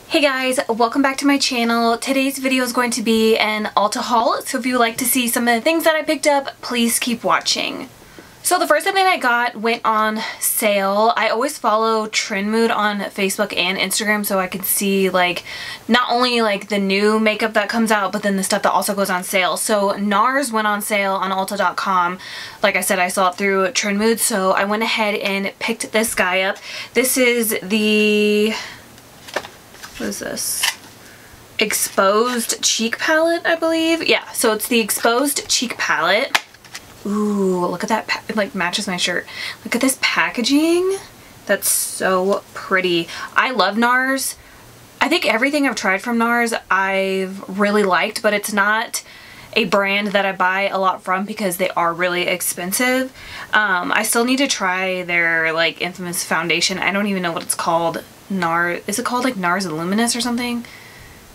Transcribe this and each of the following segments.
Hey guys, welcome back to my channel. Today's video is going to be an Ulta haul, so if you would like to see some of the things that I picked up, please keep watching. So the first thing that I got went on sale. I always follow Trend Mood on Facebook and Instagram so I can see like not only like the new makeup that comes out, but then the stuff that also goes on sale. So NARS went on sale on ulta.com. Like I said, I saw it through Trend Mood, so I went ahead and picked this guy up. This is the... what is this? Exposed Cheek palette, I believe. Yeah, so it's the Exposed Cheek palette. Ooh, look at that. It like matches my shirt. Look at this packaging. That's so pretty. I love NARS. I think everything I've tried from NARS I've really liked, but it's not a brand that I buy a lot from because they are really expensive. I still need to try their like infamous foundation. I don't even know what it's called. NARS, is it called like NARS Luminous or something?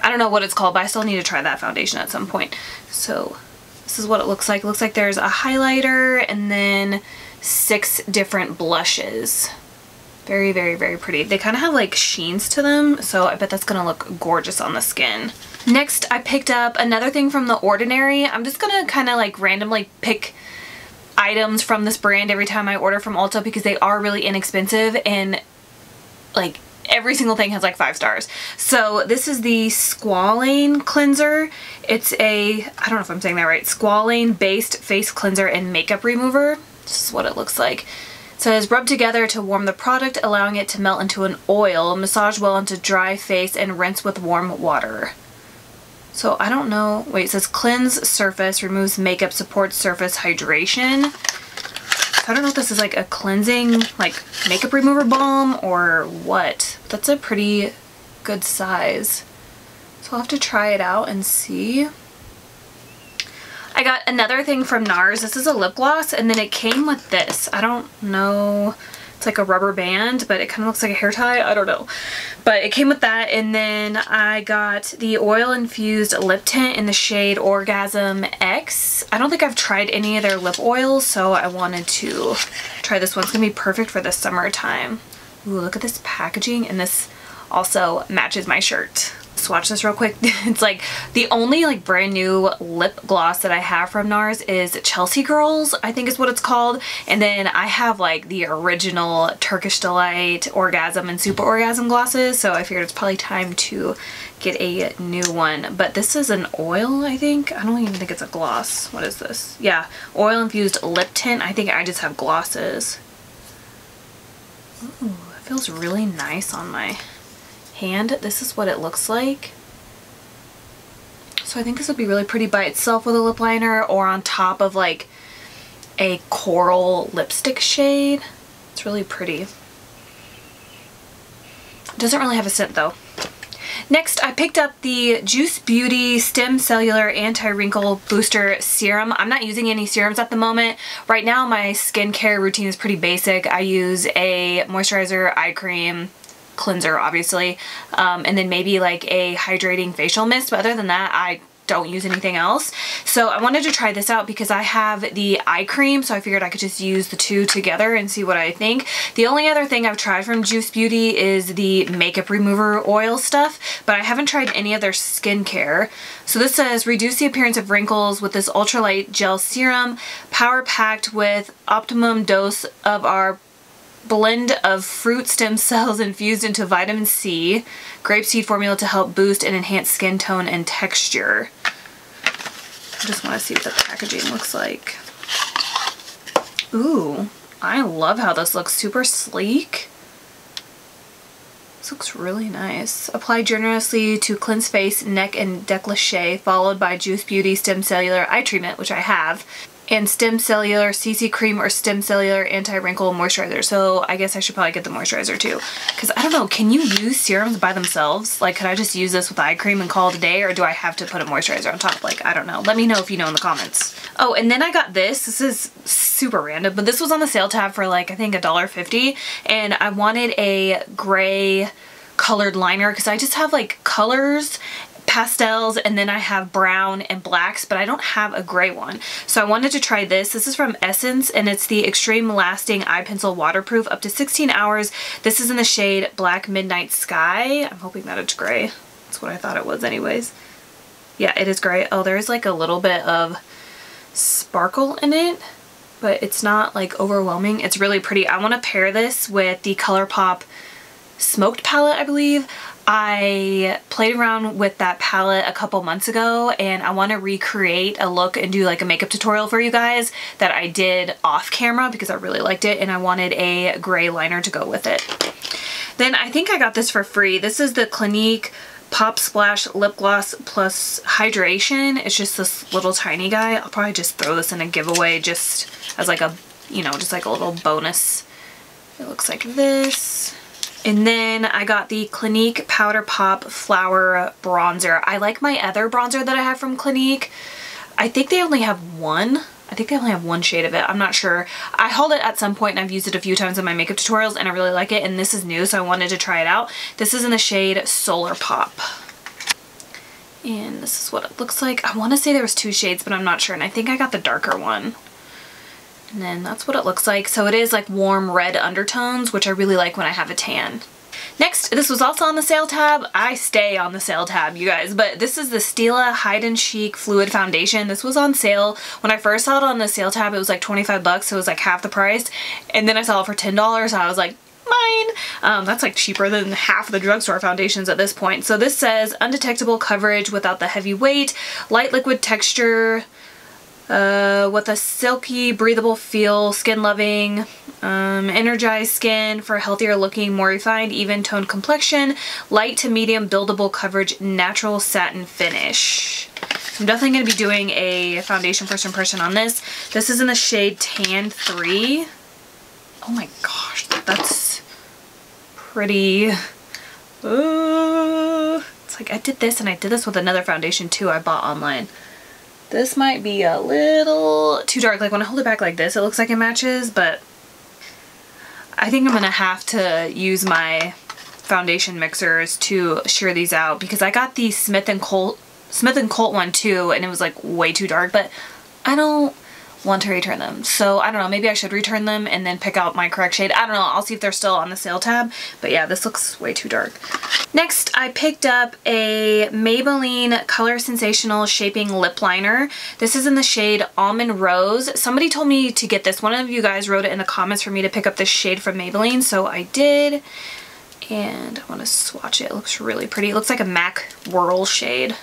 I don't know what it's called, but I still need to try that foundation at some point. So this is what it looks like. It looks like there's a highlighter and then 6 different blushes. Very, very, very pretty. They kind of have like sheens to them, so I bet that's gonna look gorgeous on the skin. Next, I picked up another thing from The Ordinary. I'm just gonna kind of like randomly pick items from this brand every time I order from Ulta because they are really inexpensive and like every single thing has like 5 stars. So this is the Squaline cleanser. It's a, I don't know if I'm saying that right, Squaline based face cleanser and makeup remover. This is what it looks like. It says rub together to warm the product, allowing it to melt into an oil, massage well into dry face and rinse with warm water. So I don't know, wait, it says cleanse surface, removes makeup, supports surface hydration. I don't know if this is like a cleansing like makeup remover balm or what. That's a pretty good size. So I'll have to try it out and see. I got another thing from NARS. This is a lip gloss and then it came with this. I don't know. It's like a rubber band, but it kind of looks like a hair tie. I don't know. But it came with that, and then I got the oil infused lip tint in the shade Orgasm X. I don't think I've tried any of their lip oils, so I wanted to try this one. It's gonna be perfect for the summertime. Ooh, look at this packaging, and this also matches my shirt. Swatch this real quick. It's like the only like brand new lip gloss that I have from NARS is Chelsea Girls, I think is what it's called. And then I have like the original Turkish Delight, Orgasm, and Super Orgasm glosses. So I figured it's probably time to get a new one. But this is an oil, I think. I don't even think it's a gloss. What is this? Yeah, oil infused lip tint. I think I just have glosses. Ooh, it feels really nice on my hand. This is what it looks like. So I think this would be really pretty by itself with a lip liner or on top of like a coral lipstick shade. It's really pretty. It doesn't really have a scent though. Next, I picked up the Juice Beauty Stem Cellular Anti-Wrinkle Booster Serum. I'm not using any serums at the moment. Right now my skincare routine is pretty basic. I use a moisturizer, eye cream, cleanser obviously, and then maybe like a hydrating facial mist, but other than that I don't use anything else. So I wanted to try this out because I have the eye cream, so I figured I could just use the two together and see what I think. The only other thing I've tried from Juice Beauty is the makeup remover oil stuff, but I haven't tried any of their skincare. So this says reduce the appearance of wrinkles with this ultralight gel serum, power packed with optimum dose of our blend of fruit stem cells infused into vitamin C, grapeseed formula to help boost and enhance skin tone and texture. I just want to see what the packaging looks like. Ooh, I love how this looks. Super sleek. This looks really nice. Apply generously to cleanse face, neck, and décolleté, followed by Juice Beauty Stem Cellular Eye Treatment, which I have, and Stem Cellular CC Cream or Stem Cellular Anti-Wrinkle Moisturizer. So I guess I should probably get the moisturizer too. Because I don't know, can you use serums by themselves? Like, could I just use this with eye cream and call it a day? Or do I have to put a moisturizer on top? Like, I don't know. Let me know if you know in the comments. Oh, and then I got this. This is super random, but this was on the sale tab for like, I think $1.50. And I wanted a gray colored liner because I just have like colors pastels, and then I have brown and blacks, but I don't have a gray one. So I wanted to try this. This is from Essence, and it's the Extreme Lasting Eye Pencil Waterproof up to 16 hours. This is in the shade Black Midnight Sky. I'm hoping that it's gray. That's what I thought it was anyways. Yeah, it is gray. Oh, there's like a little bit of sparkle in it, but it's not like overwhelming. It's really pretty. I want to pair this with the ColourPop Smoked palette, I believe. I played around with that palette a couple months ago, and I want to recreate a look and do like a makeup tutorial for you guys that I did off camera because I really liked it and I wanted a gray liner to go with it. Then I think I got this for free. This is the Clinique Pop Splash Lip Gloss Plus Hydration. It's just this little tiny guy. I'll probably just throw this in a giveaway just as like a, you know, just like a little bonus. It looks like this. And then I got the Clinique Powder Pop Flower Bronzer. I like my other bronzer that I have from Clinique. I think they only have one. I think they only have one shade of it. I'm not sure. I hauled it at some point and I've used it a few times in my makeup tutorials and I really like it, and this is new, so I wanted to try it out. This is in the shade Solar Pop. And this is what it looks like. I want to say there was two shades, but I'm not sure, and I think I got the darker one. And then that's what it looks like. So it is like warm red undertones, which I really like when I have a tan. Next, this was also on the sale tab. I stay on the sale tab, you guys, but this is the Stila Hide and Chic Fluid Foundation. This was on sale. When I first saw it on the sale tab, it was like 25 bucks, so it was like half the price. And then I saw it for $10, so I was like, mine! That's like cheaper than half of the drugstore foundations at this point. So this says undetectable coverage without the heavy weight, light liquid texture, with a silky, breathable feel, skin loving, energized skin for healthier looking, more refined, even toned complexion, light to medium buildable coverage, natural satin finish. So I'm definitely going to be doing a foundation first impression on this. This is in the shade Tan 3. Oh my gosh, that's pretty. It's like I did this and I did this with another foundation too I bought online. This might be a little too dark. Like when I hold it back like this, it looks like it matches, but I think I'm gonna have to use my foundation mixers to shear these out because I got the Smith & Colt one too, and it was like way too dark, but I don't want to return them. So I don't know, maybe I should return them and then pick out my correct shade. I don't know, I'll see if they're still on the sale tab, but yeah, this looks way too dark. Next, I picked up a Maybelline Color Sensational Shaping Lip Liner. This is in the shade Almond Rose. Somebody told me to get this. One of you guys wrote it in the comments for me to pick up this shade from Maybelline, so I did. And I want to swatch it. It looks really pretty. It looks like a MAC Whirl shade.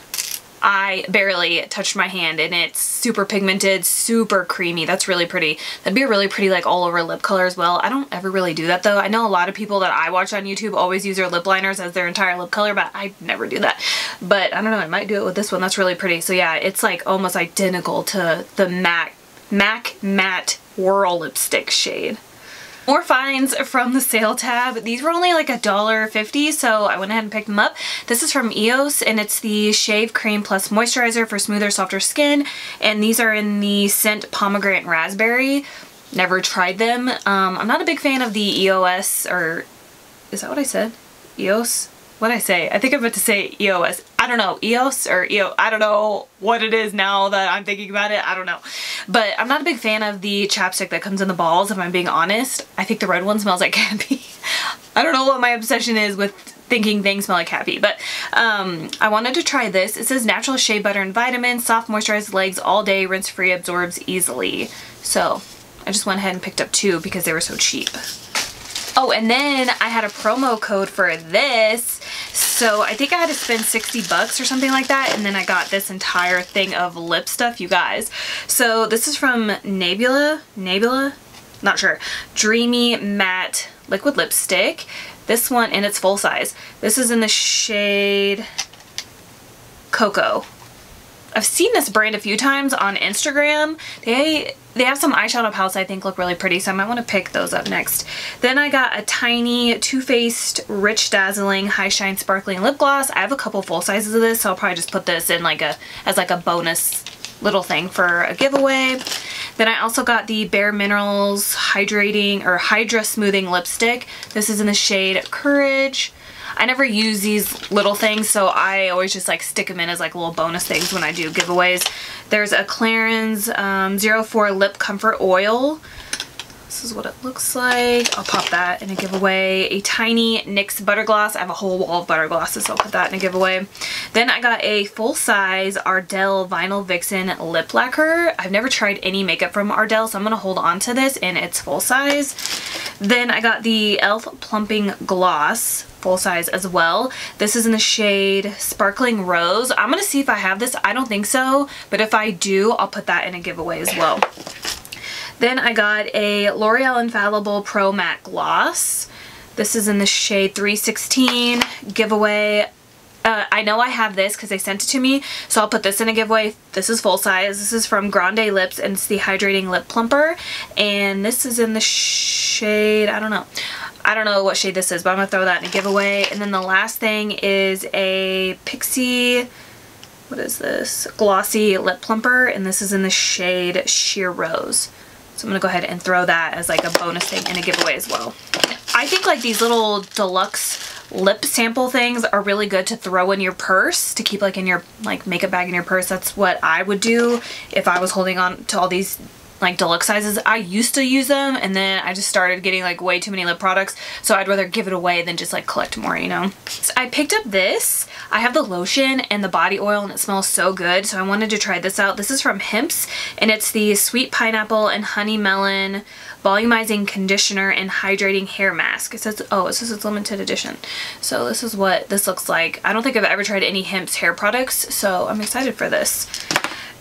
I barely touched my hand and it's super pigmented, super creamy. That's really pretty. That'd be a really pretty like all over lip color as well. I don't ever really do that though. I know a lot of people that I watch on YouTube always use their lip liners as their entire lip color, but I never do that. But I don't know, I might do it with this one. That's really pretty. So yeah, it's like almost identical to the MAC Matte Whirl lipstick shade. More finds from the sale tab. These were only like $1.50, so I went ahead and picked them up. This is from EOS, and it's the Shave Cream Plus Moisturizer for smoother, softer skin. And these are in the scent Pomegranate Raspberry. Never tried them. I'm not a big fan of the EOS, or is that what I said? EOS? What'd I say? I think I meant to say EOS. I don't know. EOS or EO. I don't know what it is now that I'm thinking about it. I don't know. But I'm not a big fan of the chapstick that comes in the balls, if I'm being honest. I think the red one smells like Happy. I don't know what my obsession is with thinking things smell like Happy, but I wanted to try this. It says natural shea butter and vitamins, soft moisturized legs all day, rinse free, absorbs easily. So I just went ahead and picked up two because they were so cheap. Oh, and then I had a promo code for this, so I think I had to spend 60 bucks or something like that, and then I got this entire thing of lip stuff, you guys. So this is from Nabla, not sure, Dreamy Matte Liquid Lipstick. This one, and it's full size. This is in the shade Cocoa. I've seen this brand a few times on Instagram. They have some eyeshadow palettes I think look really pretty, so I might want to pick those up next. Then I got a tiny Too Faced Rich Dazzling High Shine Sparkling Lip Gloss. I have a couple full sizes of this, so I'll probably just put this in like as a bonus little thing for a giveaway. Then I also got the Bare Minerals Hydrating or Hydra Smoothing Lipstick. This is in the shade Courage. I never use these little things, so I always just like stick them in as like little bonus things when I do giveaways. There's a Clarins 04 Lip Comfort Oil. This is what it looks like. I'll pop that in a giveaway. A tiny NYX butter gloss. I have a whole wall of butter glosses, so I'll put that in a giveaway. Then I got a full-size Ardell Vinyl Vixen Lip Lacquer. I've never tried any makeup from Ardell, so I'm going to hold on to this, and it's full-size. Then I got the e.l.f. Plumping Gloss, full-size as well. This is in the shade Sparkling Rose. I'm going to see if I have this. I don't think so, but if I do, I'll put that in a giveaway as well. Then I got a L'Oreal Infallible Pro Matte Gloss. This is in the shade 316 giveaway. I know I have this because they sent it to me, so I'll put this in a giveaway. This is full size. This is from Grande Lips, and it's the Hydrating Lip Plumper. And this is in the shade, I don't know what shade this is, but I'm going to throw that in a giveaway. And then the last thing is a Pixie, what is this? Glossy Lip Plumper, and this is in the shade Sheer Rose. So I'm going to go ahead and throw that as like a bonus thing in a giveaway as well. I think like these little deluxe lip sample things are really good to throw in your purse, to keep like in your like makeup bag in your purse. That's what I would do if I was holding on to all these like deluxe sizes. I used to use them, and then I just started getting like way too many lip products, so I'd rather give it away than just like collect more, you know. So I picked up this. I have the lotion and the body oil, and it smells so good, so I wanted to try this out. This is from hempz, and it's the Sweet Pineapple and Honey Melon Volumizing Conditioner and Hydrating Hair Mask. It says, oh, it says it's limited edition. So this is what this looks like. I don't think I've ever tried any hempz hair products, so I'm excited for this.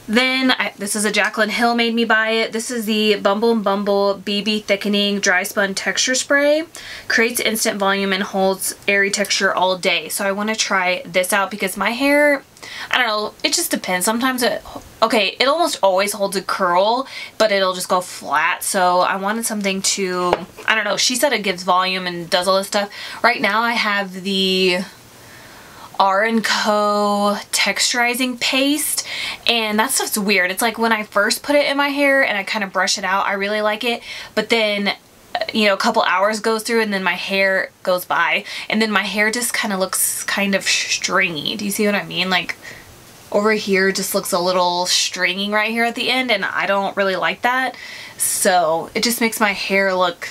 Then, this is a Jaclyn Hill made me buy it. This is the Bumble BB Thickening Dry Spun Texture Spray. Creates instant volume and holds airy texture all day. So I want to try this out because my hair, I don't know, it just depends. Sometimes it almost always holds a curl, but it'll just go flat. So I wanted something to, I don't know, she said it gives volume and does all this stuff. Right now I have the R&Co texturizing paste, and that stuff's weird. It's like when I first put it in my hair and I kind of brush it out, I really like it, but then you know, a couple hours goes through and then my hair goes by, and then my hair just kind of looks kind of stringy. Do you see what I mean? Like over here just looks a little stringy right here at the end, and I don't really like that. So it just makes my hair look,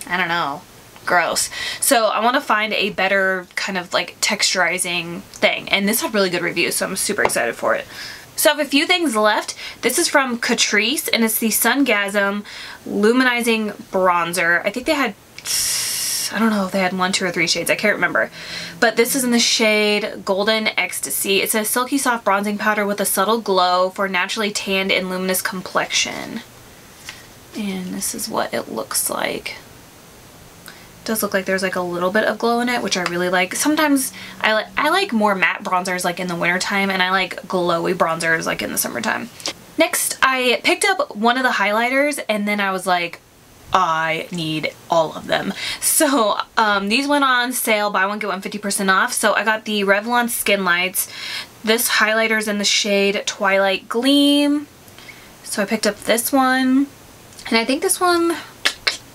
I don't know, gross. So I want to find a better kind of like texturizing thing, and this had really good reviews, so I'm super excited for it. So I have a few things left. This is from Catrice, and it's the Sungasm Luminizing Bronzer. I think they had, I don't know if they had 1, 2, or 3 shades. I can't remember. But this is in the shade Golden Ecstasy. It's a silky soft bronzing powder with a subtle glow for naturally tanned and luminous complexion. And this is what it looks like. Does look like there's like a little bit of glow in it, which I really like. Sometimes I like more matte bronzers like in the wintertime, and I like glowy bronzers like in the summertime. Next, I picked up one of the highlighters, and then I was like, I need all of them. So these went on sale, buy one get one 50% off. So I got the Revlon Skin Lights. This highlighter's in the shade Twilight Gleam. So I picked up this one, and I think this one,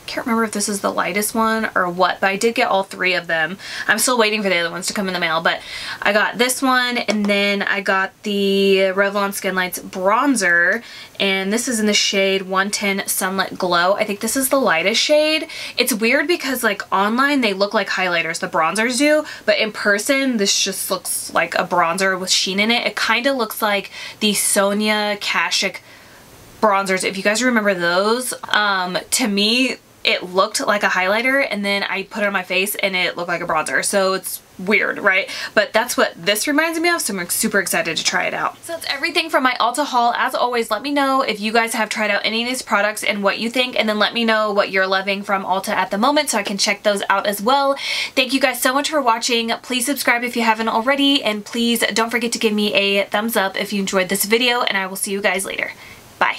can't remember if this is the lightest one or what, but I did get all 3 of them. I'm still waiting for the other ones to come in the mail, but I got this one, and then I got the Revlon Skin Lights bronzer, and this is in the shade 110 Sunlit Glow. I think this is the lightest shade. It's weird because like online they look like highlighters, the bronzers do, but in person this just looks like a bronzer with sheen in it. It kind of looks like the Sonia Kashuk bronzers, if you guys remember those. To me, it looked like a highlighter, and then I put it on my face and it looked like a bronzer. So it's weird, right? But that's what this reminds me of, so I'm super excited to try it out. So that's everything from my Ulta haul. As always, let me know if you guys have tried out any of these products and what you think, and then let me know what you're loving from Ulta at the moment so I can check those out as well. Thank you guys so much for watching. Please subscribe if you haven't already, and please don't forget to give me a thumbs up if you enjoyed this video, and I will see you guys later. Bye.